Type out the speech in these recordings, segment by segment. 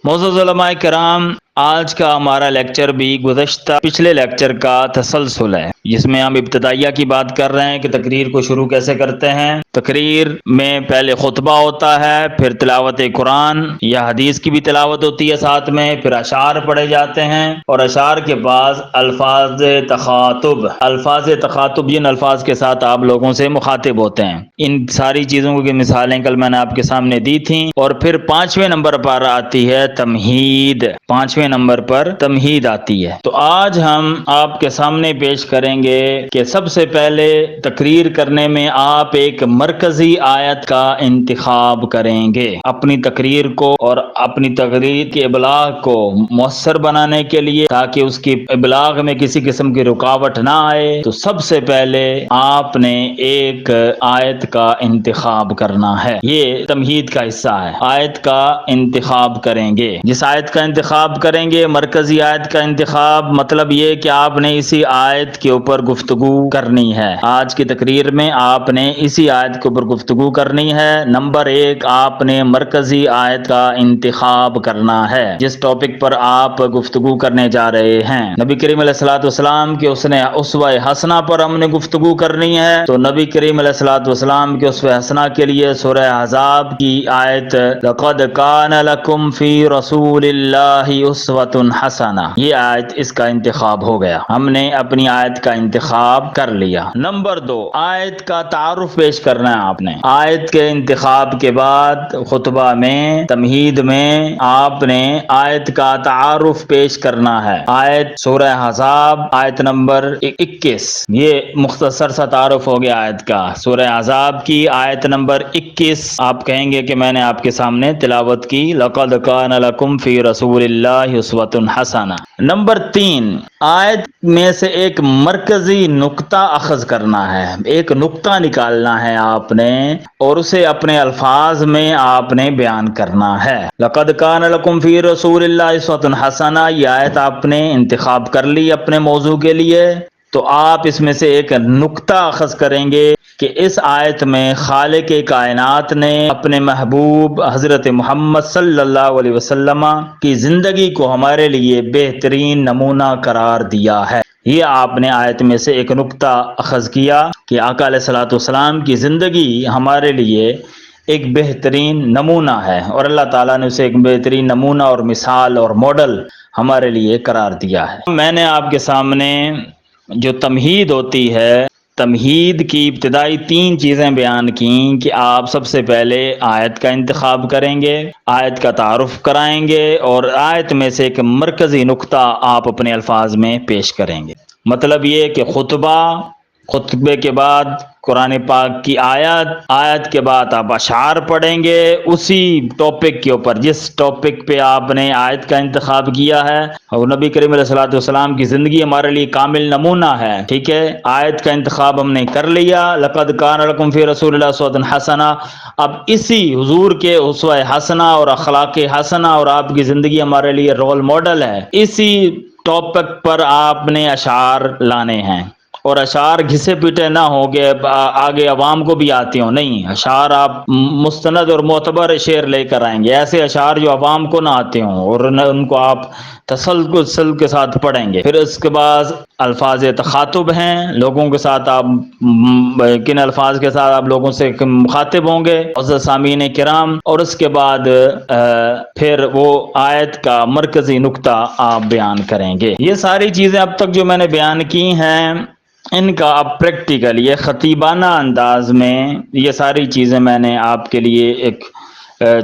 معزز علماء کرام، آج کا ہمارا لیکچر بھی گزشتہ پچھلے لیکچر کا تسلسل ہے، جس میں ہم ابتدائیہ کی بات کر رہے ہیں کہ تقریر کو شروع کیسے کرتے ہیں۔ تقریر میں پہلے خطبہ ہوتا ہے، پھر تلاوت قرآن یا حدیث کی بھی تلاوت ہوتی ہے ساتھ میں، پھر اشعار پڑھے جاتے ہیں، اور اشعار کے بعد الفاظ تخاطب جن الفاظ کے ساتھ آپ لوگوں سے مخاطب ہوتے ہیں، ان ساری چیزوں کی مثالیں کل میں نے آپ کے سامنے دی تھیں۔ اور پھر 5ویں نمبر پر آتی ہے تمہید، 5ویں نمبر پر تمہید آتی ہے۔ تو آج ہم آپ کے سامنے پیش کریں گے کہ سب سے پہلے تقریر کرنے میں آپ ایک مرکزی آیت کا انتخاب کریں گے اپنی تقریر کو، اور اپنی تقریر کے ابلاغ کو مؤثر بنانے کے لیے، تاکہ اس کی ابلاغ میں کسی قسم کی رکاوٹ نہ آئے۔ تو سب سے پہلے آپ نے ایک آیت کا انتخاب کرنا ہے، یہ تمہید کا حصہ ہے۔ آیت کا انتخاب کریں گے، جس آیت کا انتخاب کریں گے، مرکزی آیت کا انتخاب، مطلب یہ کہ آپ نے اسی آیت کے اوپر گفتگو کرنی ہے۔ آج کی تقریر میں آپ نے اسی آیت کے اوپر گفتگو کرنی ہے۔ نمبر 1، آپ نے مرکزی آیت کا انتخاب کرنا ہے جس ٹاپک پر آپ گفتگو کرنے جا رہے ہیں۔ نبی کریم علیہ الصلوۃ والسلام کے اسوہ حسنہ پر ہم نے گفتگو کرنی ہے، تو نبی کریم علیہ الصلوۃ والسلام کے اسوہ حسنہ کے لیے سورہ احزاب کی آیت لقد کان لکم فی رسول اللہ اسوۃ حسنہ، یہ آیت اس کا انتخاب ہو گیا، ہم نے اپنی آیت کا انتخاب کر لیا۔ نمبر 2، آیت کا تعارف پیش کرنا ہے آپ نے۔ آیت کے انتخاب کے بعد خطبہ میں، تمہید میں، آپ نے آیت کا تعارف پیش کرنا ہے۔ آیت سورہ احزاب، آیت نمبر 21، یہ مختصر سا تعارف ہو گیا آیت کا۔ سورہ احزاب کی آیت نمبر 21 آپ کہیں گے کہ میں نے آپ کے سامنے تلاوت کی، لقد کان لکم فی رسول اللہ اسوۃ حسنہ۔ نمبر 3، آیت میں سے ایک مرکزی نقطہ اخذ کرنا ہے، ایک نقطہ نکالنا ہے آپ نے، اور اسے اپنے الفاظ میں آپ نے بیان کرنا ہے۔ لقد کان لکم فی رسول اللہ اسوۃ حسنہ، یہ آیت آپ نے انتخاب کر لی اپنے موضوع کے لیے، تو آپ اس میں سے ایک نقطہ اخذ کریں گے کہ اس آیت میں خالق کائنات نے اپنے محبوب حضرت محمد صلی اللہ علیہ وسلم کی زندگی کو ہمارے لیے بہترین نمونہ قرار دیا ہے۔ یہ آپ نے آیت میں سے ایک نقطہ اخذ کیا کہ آقا علیہ الصلوۃ والسلام کی زندگی ہمارے لیے ایک بہترین نمونہ ہے، اور اللہ تعالیٰ نے اسے ایک بہترین نمونہ اور مثال اور ماڈل ہمارے لیے قرار دیا ہے۔ میں نے آپ کے سامنے جو تمہید ہوتی ہے، تمہید کی ابتدائی 3 چیزیں بیان کیں کہ آپ سب سے پہلے آیت کا انتخاب کریں گے، آیت کا تعارف کرائیں گے، اور آیت میں سے ایک مرکزی نقطہ آپ اپنے الفاظ میں پیش کریں گے۔ مطلب یہ کہ خطبے کے بعد قرآن پاک کی آیت کے بعد آپ اشعار پڑھیں گے اسی ٹاپک کے اوپر، جس ٹاپک پہ آپ نے آیت کا انتخاب کیا ہے، اور نبی کریم علیہ الصلوۃ والسلام کی زندگی ہمارے لیے کامل نمونہ ہے، ٹھیک ہے۔ آیت کا انتخاب ہم نے کر لیا، لقد کان لکم فی رسول اللہ اسوۃ حسنہ۔ اب اسی حضور کے اسوہ حسنہ اور اخلاق حسنہ اور آپ کی زندگی ہمارے لیے رول ماڈل ہے، اسی ٹاپک پر آپ نے اشعار لانے ہیں، اور اشعار گھسے پیٹے نہ ہو گے آگے عوام کو بھی آتے ہوں، نہیں، اشعار آپ مستند اور معتبر شعر لے کر آئیں گے، ایسے اشعار جو عوام کو نہ آتے ہوں، اور ان کو آپ تسلسل کے ساتھ پڑھیں گے۔ پھر اس کے بعد الفاظ تخاطب ہیں، لوگوں کے ساتھ آپ کن الفاظ کے ساتھ آپ لوگوں سے مخاطب ہوں گے عزیز سامعین کرام، اور اس کے بعد پھر وہ آیت کا مرکزی نقطہ آپ بیان کریں گے۔ یہ ساری چیزیں اب تک جو میں نے بیان کی ہیں، ان کا اب پریکٹیکل یہ خطیبانہ انداز میں یہ ساری چیزیں میں نے آپ کے لیے ایک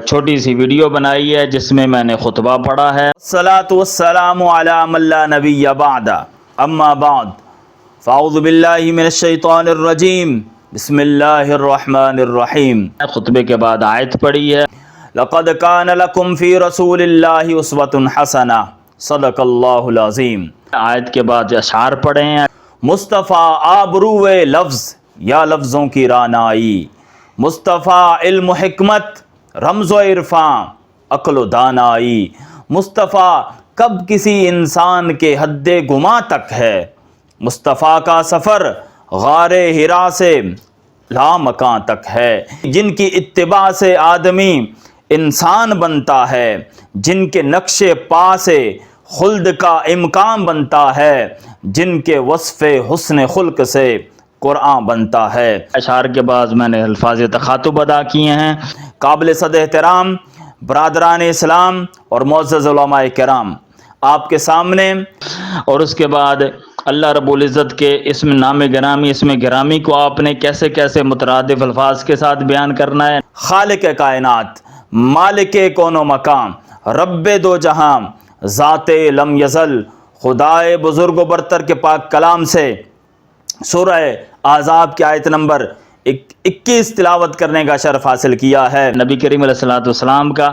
چھوٹی سی ویڈیو بنائی ہے جس میں نے خطبہ پڑھا ہے۔ الصلاۃ والسلام علی من لا نبی بعد، اما بعد فاعوذ باللہ من الشیطان الرجیم، بسم اللہ الرحمن الرحیم۔ خطبے کے بعد آیت پڑھی ہے، لقد کان لکم فی رسول اللہ اسوۃ حسنہ، صدق اللہ العظیم۔ آیت کے بعد اشعار پڑھے ہیں، مصطفیٰ آبرو لفظ یا لفظوں کی رانائی، مصطفیٰ علم و حکمت رمز و عرفاں عقل و دانائی، مصطفیٰ کب کسی انسان کے حد گماں تک ہے، مصطفیٰ کا سفر غار حرا سے لامکاں تک ہے، جن کی اتباع سے آدمی انسان بنتا ہے، جن کے نقش پا سے خلد کا امکان بنتا ہے، جن کے وصف حسن خلق سے قرآن بنتا ہے۔ اشعار کے بعد میں نے الفاظ تخاطب ادا کیے ہیں۔ قابل صد احترام برادران اسلام اور معزز علماء کرام، آپ کے سامنے اور اس کے بعد اللہ رب العزت کے اسم نام گرامی، اسم گرامی کو آپ نے کیسے کیسے مترادف الفاظ کے ساتھ بیان کرنا ہے۔ خالق کائنات، مالک کون و مقام، رب دو جہاں، ذات لم یزل، خدائے بزرگ و برتر کے پاک کلام سے سورہ احزاب کی آیت نمبر 21 تلاوت کرنے کا شرف حاصل کیا ہے۔ نبی کریم علیہ الصلوۃ والسلام کا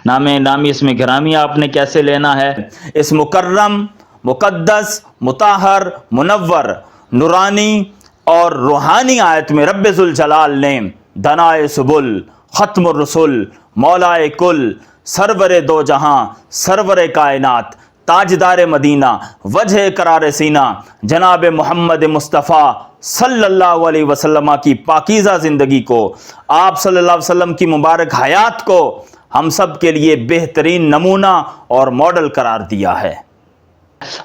نامی اسم گرامی آپ نے کیسے لینا ہے۔ اس مکرم، مقدس، مطہر، منور، نورانی اور روحانی آیت میں رب ذوالجلال نے دنائے سبل، ختم الرسل، مولائے کل، سرور دو جہاں، سرور کائنات، تاجدار مدینہ، وجہ قرار سینہ، جناب محمد مصطفیٰ صلی اللہ علیہ وسلم کی پاکیزہ زندگی کو، آپ صلی اللہ علیہ وسلم کی مبارک حیات کو ہم سب کے لیے بہترین نمونہ اور ماڈل قرار دیا ہے۔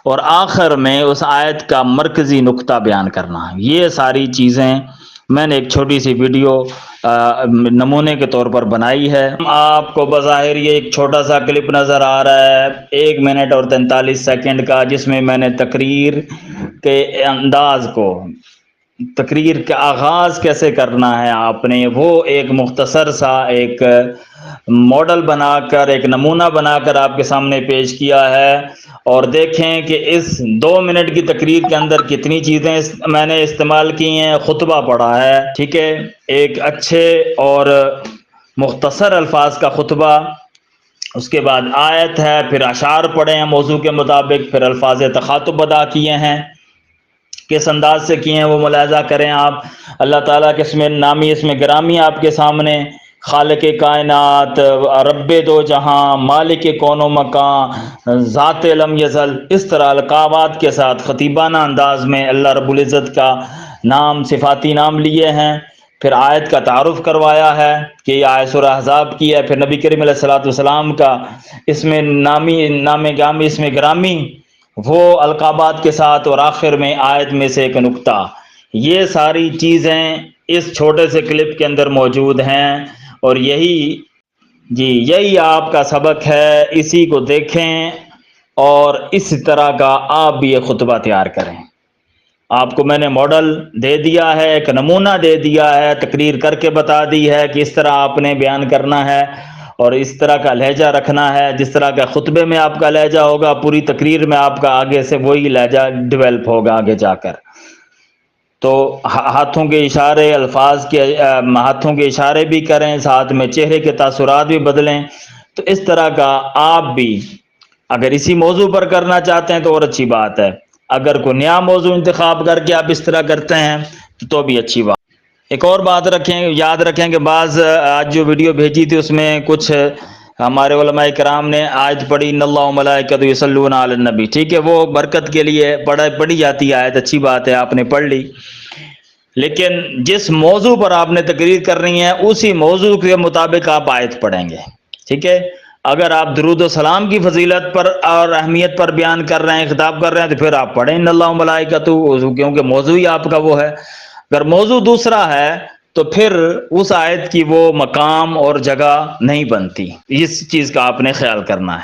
اور آخر میں اس آیت کا مرکزی نقطہ بیان کرنا۔ یہ ساری چیزیں میں نے ایک چھوٹی سی ویڈیو نمونے کے طور پر بنائی ہے۔ آپ کو بظاہر یہ ایک چھوٹا سا کلپ نظر آ رہا ہے 1 منٹ اور 43 سیکنڈ کا، جس میں میں نے تقریر کے انداز کو، تقریر کا آغاز کیسے کرنا ہے آپ نے، وہ ایک مختصر سا ایک ماڈل بنا کر، ایک نمونہ بنا کر آپ کے سامنے پیش کیا ہے۔ اور دیکھیں کہ اس 2 منٹ کی تقریر کے اندر کتنی چیزیں میں نے استعمال کی ہیں۔ خطبہ پڑھا ہے، ٹھیک ہے، ایک اچھے اور مختصر الفاظ کا خطبہ، اس کے بعد آیت ہے، پھر اشعار پڑھے ہیں موضوع کے مطابق، پھر الفاظ تخاطب ادا کیے ہیں، کس انداز سے کیے ہیں وہ ملاحظہ کریں آپ۔ اللہ تعالیٰ کے اسم گرامی آپ کے سامنے، خالق کائنات، رب دو جہاں، مالک کون و مکان، ذات لم یزل، اس طرح القابات کے ساتھ خطیبانہ انداز میں اللہ رب العزت کا نام، صفاتی نام لیے ہیں، پھر آیت کا تعارف کروایا ہے کہ یہ آیت سورہ احزاب کی ہے، پھر نبی کریم علیہ الصلوۃ والسلام کا نام گرامی وہ القابات کے ساتھ، اور آخر میں آیت میں سے ایک نقطہ۔ یہ ساری چیزیں اس چھوٹے سے کلپ کے اندر موجود ہیں، اور یہی آپ کا سبق ہے۔ اسی کو دیکھیں اور اس طرح کا آپ بھی یہ خطبہ تیار کریں۔ آپ کو میں نے ماڈل دے دیا ہے، ایک نمونہ دے دیا ہے، تقریر کر کے بتا دی ہے کہ اس طرح آپ نے بیان کرنا ہے اور اس طرح کا لہجہ رکھنا ہے۔ جس طرح کا خطبے میں آپ کا لہجہ ہوگا، پوری تقریر میں آپ کا آگے سے وہی لہجہ ڈیولپ ہوگا آگے جا کر۔ تو ہاتھوں کے اشارے، الفاظ کے ہاتھوں کے اشارے بھی کریں، ساتھ میں چہرے کے تاثرات بھی بدلیں۔ تو اس طرح کا آپ بھی اگر اسی موضوع پر کرنا چاہتے ہیں تو اور اچھی بات ہے، اگر کوئی نیا موضوع انتخاب کر کے آپ اس طرح کرتے ہیں تو بھی اچھی بات۔ ایک اور بات یاد رکھیں کہ بعض آج جو ویڈیو بھیجی تھی اس میں کچھ ہمارے علماء کرام نے آیت پڑھی، ان اللہ و ملائکۃ یصلون علی النبی، ٹھیک ہے، وہ برکت کے لیے پڑھی جاتی ہے آیت، اچھی بات ہے، آپ نے پڑھ لی، لیکن جس موضوع پر آپ نے تقریر کرنی ہے اسی موضوع کے مطابق آپ آیت پڑھیں گے، ٹھیک ہے۔ اگر آپ درود و سلام کی فضیلت پر اور اہمیت پر بیان کر رہے ہیں، خطاب کر رہے ہیں، تو پھر آپ پڑھیں ان اللہ و ملائکۃ، کیونکہ موضوع ہی آپ کا وہ ہے۔ اگر موضوع دوسرا ہے تو پھر اس آیت کی وہ مقام اور جگہ نہیں بنتی۔ اس چیز کا آپ نے خیال کرنا ہے۔